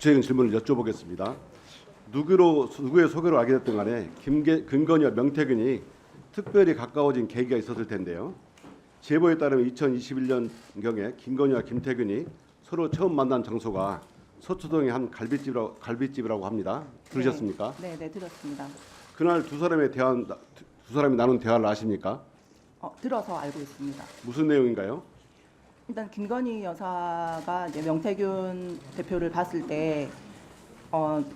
구체적인 질문을 여쭤보겠습니다. 누구의 소개로 알게 됐든 간에 김건희와 명태균이 특별히 가까워진 계기가 있었을 텐데요. 제보에 따르면 2021년경에 김건희와 김태균이 서로 처음 만난 장소가 서초동의 한 갈비집이라고 합니다. 들으셨습니까? 네, 들었습니다. 그날 두 사람이 나눈 대화를 아십니까? 들어서 알고 있습니다. 무슨 내용인가요? 일단 김건희 여사가 이제 명태균 대표를 봤을 때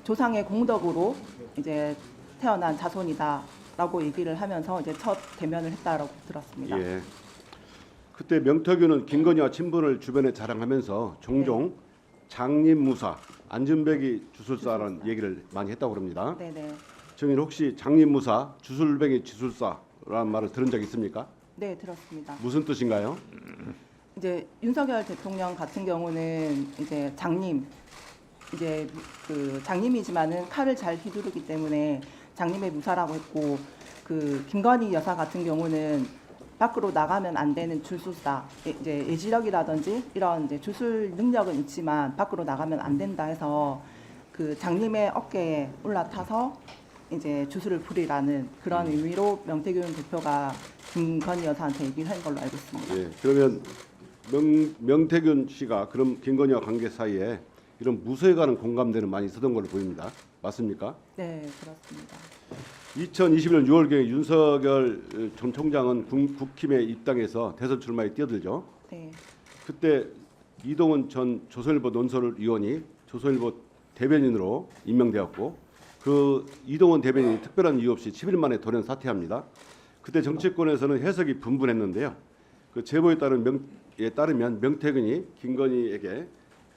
조상의 공덕으로 이제 태어난 자손이다라고 얘기를 하면서 이제 첫 대면을 했다라고 들었습니다. 예. 그때 명태균은 김건희와 친분을 주변에 자랑하면서 종종 장님무사, 안진뱅이 주술사라는 얘기를 많이 했다고 합니다. 네네. 증인 혹시 장님무사, 주술뱅이 주술사라는 말을 들은 적 있습니까? 네, 들었습니다. 무슨 뜻인가요? 이제 윤석열 대통령 같은 경우는 이제 장님, 이제 그 장님이지만은 칼을 잘 휘두르기 때문에 장님의 무사라고 했고, 그 김건희 여사 같은 경우는 밖으로 나가면 안 되는 주술사, 이제 예지력이라든지 이런 이제 주술 능력은 있지만 밖으로 나가면 안 된다 해서 그 장님의 어깨에 올라타서 이제 주술을 부리라는 그런 의미로 명태균 대표가 김건희 여사한테 얘기를 한 걸로 알고 있습니다. 예. 그러면 명태균 씨가 그럼 김건희와 관계 사이에 이런 무소에 관한 공감대는 많이 있었던 걸로 보입니다. 맞습니까? 네, 그렇습니다. 2021년 6월경에 윤석열 전 총장은 국힘에 입당해서 대선 출마에 뛰어들죠. 네, 그때 이동훈 전 조선일보 논설위원이 조선일보 대변인으로 임명되었고 그 이동훈 대변인이 특별한 이유 없이 10일 만에 돌연 사퇴합니다. 그때 정치권에서는 해석이 분분했는데요. 그 제보에 따르면 명태균이 김건희에게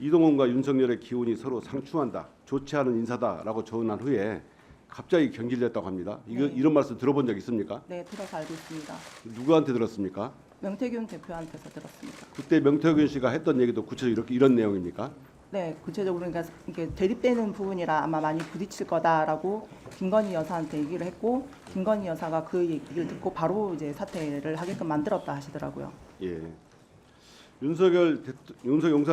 이동훈과 윤석열의 기운이 서로 상충한다, 좋지 않은 인사다라고 조언한 후에 갑자기 경질됐다고 합니다. 이런 말씀 들어본 적 있습니까? 네, 들어서 알고 있습니다. 누구한테 들었습니까? 명태균 대표한테서 들었습니다. 그때 명태균 씨가 했던 얘기도 구체적으로 이런 내용입니까? 네, 구체적으로 그러니까 이게 대립되는 부분이라 아마 많이 부딪힐 거다라고 김건희 여사한테 얘기를 했고, 김건희 여사가 그 얘기를 듣고 바로 이제 사퇴를 하게끔 만들었다 하시더라고요. 예. 윤석열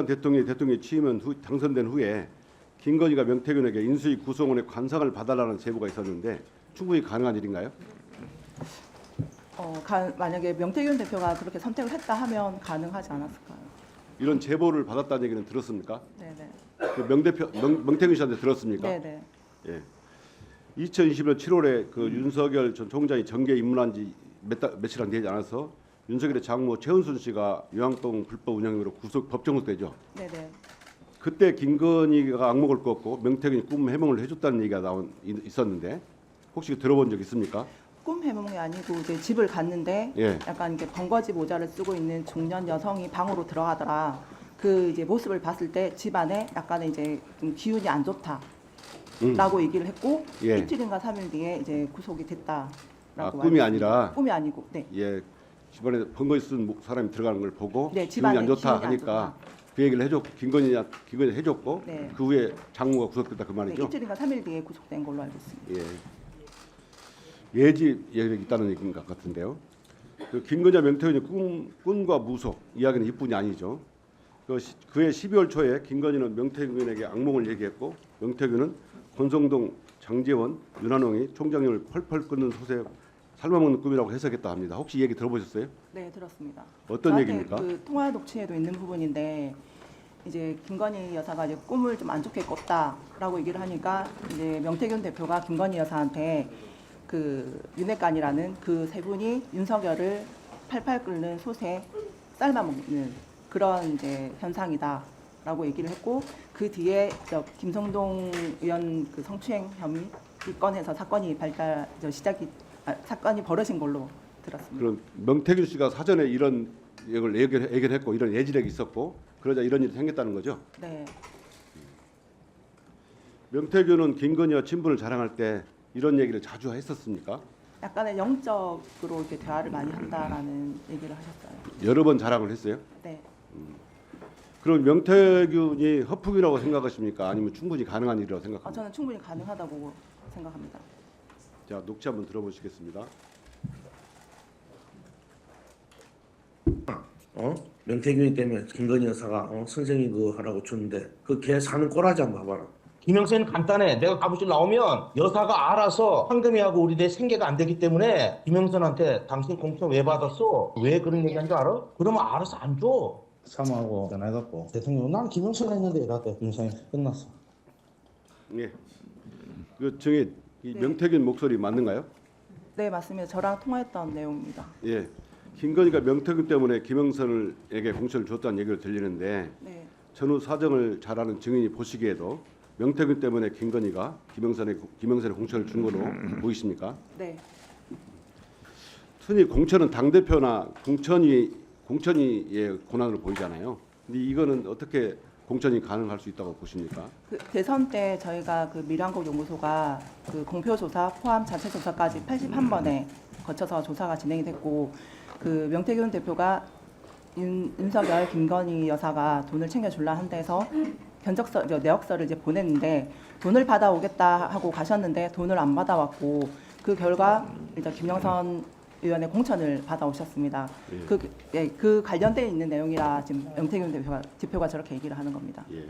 대통령이 취임한 당선된 후에 김건희가 명태균에게 인수위 구성원의 관상을 봐달라는 제보가 있었는데 충분히 가능한 일인가요? 만약에 명태균 대표가 그렇게 선택을 했다 하면 가능하지 않았을까요? 이런 제보를 받았다는 얘기는 들었습니까? 네네. 그 명태균 씨한테 들었습니까? 네네. 예. 2021년 7월에 그 윤석열 전 총장이 정계 입문한 지 며칠 안 되지 않아서 윤석열의 장모 최은순 씨가 요양동 불법 운영 혐의로 법정 구속되죠. 네네. 그때 김건희가 악몽을 꿨고 명태균이 꿈 해몽을 해줬다는 얘기가 있었는데 혹시 들어본 적 있습니까? 꿈 해몽이 아니고 이제 집을 갔는데 예. 약간 이렇게 번거지 모자를 쓰고 있는 중년 여성이 방으로 들어가더라. 그 이제 모습을 봤을 때 집 안에 약간 이제 좀 기운이 안 좋다라고 얘기를 했고 예. 이틀인가 3일 뒤에 이제 구속이 됐다라고. 꿈이 아니라 꿈이 아니고 네. 예. 집안에 번거지 쓴 사람이 들어가는 걸 보고 네, 기분이 집안에 안 좋다 기운이 안 하니까 좋다. 그 얘기를 김건희 해줬고 네. 그 후에 장모가 구속됐다 그 네, 말이죠. 이틀인가 3일 뒤에 구속된 걸로 알고 있습니다. 예. 예지 얘기가 있다는 얘기인 것 같은데요. 그 김건희와 명태균이 꿈과 무속 이야기는 이뿐이 아니죠. 그해 12월 초에 김건희는 명태균에게 악몽을 얘기했고 명태균은 권성동, 장제원, 윤한홍이 총장님을 펄펄 끓는 솥에 삶아먹는 꿈이라고 해석했다 합니다. 혹시 이 얘기 들어보셨어요? 네, 들었습니다. 어떤 저한테 얘기입니까? 그 통화 녹취에도 있는 부분인데 이제 김건희 여사가 이제 꿈을 좀 안 좋게 꿨다라고 얘기를 하니까 이제 명태균 대표가 김건희 여사한테 그 윤핵관이라는 그 세 분이 윤석열을 팔팔 끓는 솥에 삶아 먹는 그런 이제 현상이다라고 얘기를 했고 그 뒤에 김성동 의원 그 성추행 혐의 건에서 사건이 사건이 벌어진 걸로 들었습니다. 그럼 명태균 씨가 사전에 이런 걸 예견했고 이런 예지력이 있었고 그러자 이런 일이 생겼다는 거죠. 네. 명태균은 김건희와 친분을 자랑할 때 이런 얘기를 자주 했었습니까? 약간의 영적으로 이렇게 대화를 많이 한다라는 얘기를 하셨어요. 여러 번 자랑을 했어요. 네. 그럼 명태균이 허풍이라고 생각하십니까? 아니면 충분히 가능한 일이라고 생각합니까? 저는 충분히 가능하다고 생각합니다. 자, 녹취 한번 들어보시겠습니다. 명태균이 때문에 김건희 여사가 선생님 그거 하라고 줬는데 그 걔 사는 꼬라지 한번 봐봐라. 김영선은 간단해. 내가 가부실 나오면 여사가 알아서 황금이하고 우리 내 생계가 안 되기 때문에 김영선한테 당신 공천 왜 받았어? 왜 그런 얘기한 줄 알아? 그러면 알아서 안 줘. 사모하고 전화해갖고 대통령 난 김영선 했는데 이랬대. 윤상이 끝났어. 예. 그 정의 이 네. 명태균 목소리 맞는가요? 네, 맞습니다. 저랑 통화했던 내용입니다. 예. 김건희가 명태균 때문에 김영선에게 공천을 줬다는 얘기를 들리는데 네. 전후 사정을 잘 아는 증인이 보시기에도 명태균 때문에 김건희가 김영선의 공천을 준 걸로 보이십니까? 네. 흔히 공천은 당 대표나 공천위의 권한으로 보이잖아요. 근데 이거는 어떻게 공천이 가능할 수 있다고 보십니까? 그 대선 때 저희가 그 미래한국 연구소가 그 공표 조사 포함 자체 조사까지 81번에 거쳐서 조사가 진행이 됐고 그 명태균 대표가 윤석열 김건희 여사가 돈을 챙겨줄라 한 데서 내역서를 이제 보냈는데 돈을 받아오겠다 하고 가셨는데 돈을 안 받아왔고 그 결과 이제 김영선 의원의 공천을 받아오셨습니다. 그 관련돼 있는 내용이라 지금 명태균 대표가 저렇게 얘기를 하는 겁니다. 예.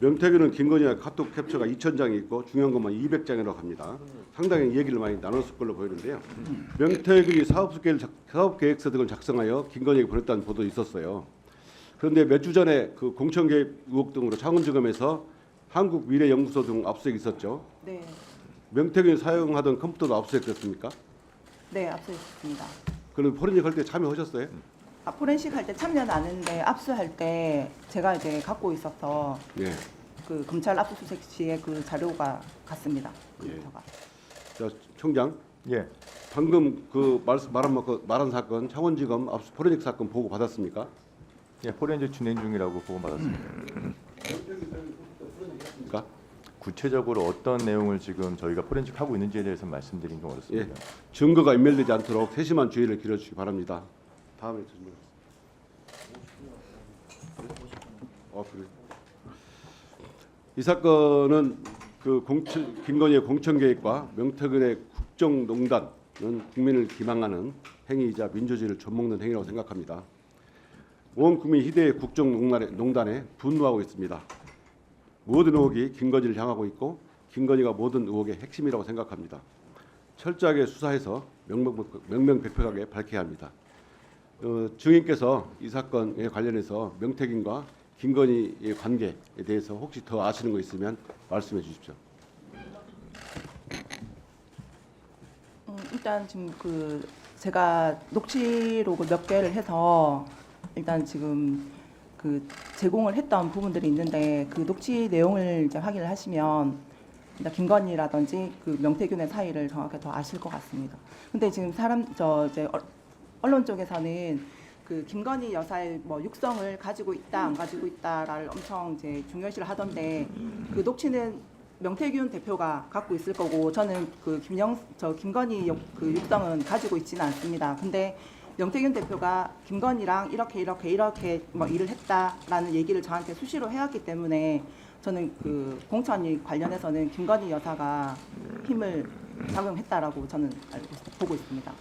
명태균은 김건희와 카톡 캡처가 2,000장이 있고 중요한 것만 200장이라고 합니다. 상당히 얘기를 많이 나눴을 걸로 보이는데요. 명태균이 사업계획서 등을 작성하여 김건희에게 보냈다는 보도 있었어요. 그런데 몇 주 전에 그 공천 개입 의혹 등으로 창원지검에서 한국미래연구소 등 압수수색이 있었죠. 네, 명태균이 사용하던 컴퓨터도 압수수색됐습니까? 네 압수했습니다. 그럼 포렌식 할 때 참여하셨어요? 포렌식 할 때 참여는 안 했는데 압수할 때 제가 이제 갖고 있어서 예. 그 검찰 압수수색 시에 그 자료가 갔습니다. 컴퓨터가. 자, 총장. 예, 방금 그 말한 사건 창원지검 압수 포렌식 사건 보고 받았습니까? 예, 포렌식 진행 중이라고 보고받았습니다. 그러니까 구체적으로 어떤 내용을 지금 저희가 포렌식 하고 있는지에 대해서 말씀드린 좀 어렵습니다. 예, 증거가 인멸되지 않도록 세심한 주의를 기울여주시기 바랍니다. 다음에 질문. 그래. 이 사건은 그 김건희의 공천 계획과 명태균의 국정농단은 국민을 기망하는 행위이자 민주주의를 좀먹는 행위라고 생각합니다. 온 국민 희대의 국정농단에 분노하고 있습니다. 모든 의혹이 김건희를 향하고 있고 김건희가 모든 의혹의 핵심이라고 생각합니다. 철저하게 수사해서 명명백백하게 밝혀야 합니다. 증인께서 이 사건에 관련해서 명태균과 김건희의 관계에 대해서 혹시 더 아시는 거 있으면 말씀해 주십시오. 일단 지금 그 제가 녹취록을 몇 개를 해서 일단 지금 그 제공을 했던 부분들이 있는데 그 녹취 내용을 이제 확인을 하시면 일단 김건희라든지 그 명태균의 사이를 정확히 더 아실 것 같습니다. 근데 지금 이제 언론 쪽에서는 그 김건희 여사의 뭐 육성을 가지고 있다 안 가지고 있다를 엄청 이제 중요시를 하던데 그 녹취는 명태균 대표가 갖고 있을 거고 저는 그 김건희 그 육성은 가지고 있지는 않습니다. 근데 명태균 대표가 김건희랑 이렇게 뭐 일을 했다라는 얘기를 저한테 수시로 해왔기 때문에 저는 그 공천이 관련해서는 김건희 여사가 힘을 작용했다라고 저는 보고 있습니다.